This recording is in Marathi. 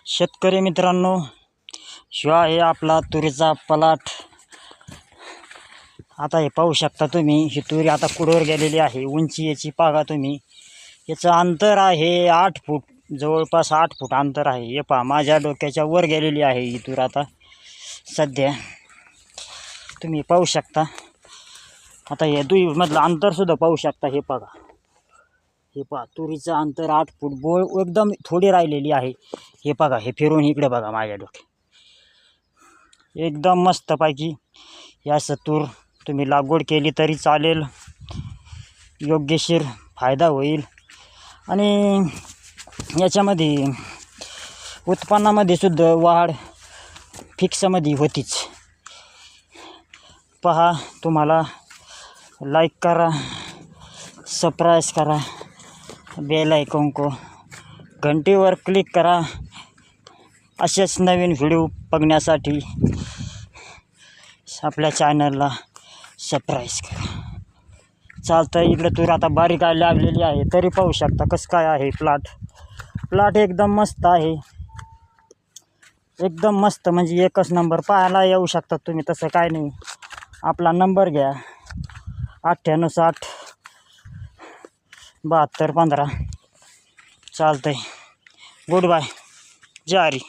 शेतकरी मित्रांनो, शिवा आहे आपला तुरीचा प्लॉट. आता हे पाहू शकता तुम्ही, ही तुरी आता कुडवर गेलेली आहे. उंची याची पागा तुम्ही, याचं अंतर आहे 8 फूट, जवळपास 8 फूट अंतर आहे. हे पहा, माझ्या डोक्याच्या वर गेलेली आहे ही तूर आता सध्या तुम्ही पाहू शकता. आता हे दुईमधलं अंतरसुद्धा पाहू शकता. हे बघा, हे पहा, तुरीचं अंतर 8 फूट, बोळ एकदम थोडी राहिलेली आहे. हे बघा, हे फिरून इकडे बघा माझ्या डोक्यात, एकदम मस्तपैकी याचं तूर तुम्ही लागवड केली तरी चालेल, योग्यशीर फायदा होईल. आणि याच्यामध्ये उत्पन्नामध्ये सुद्धा वाढ फिक्समध्ये होतीच. पहा, तुम्हाला लाईक करा, सबस्क्राईब करा, बेल आयकॉन को घंटीवर क्लिक करा. असेच नवीन व्हिडिओ बघण्यासाठी आपल्या चॅनलला सबस्क्राईब करा. चालतं. इकडे तूर आता बारीक लागलेली आहे, तरी पाहू शकता कसं काय आहे प्लॉट एकदम मस्त आहे, एकदम मस्त, म्हणजे एकच नंबर. पाहायला येऊ शकता तुम्ही, तसं काय नाही. आपला नंबर घ्या, 9860 7215. चालतंय. Goodbye. जारी.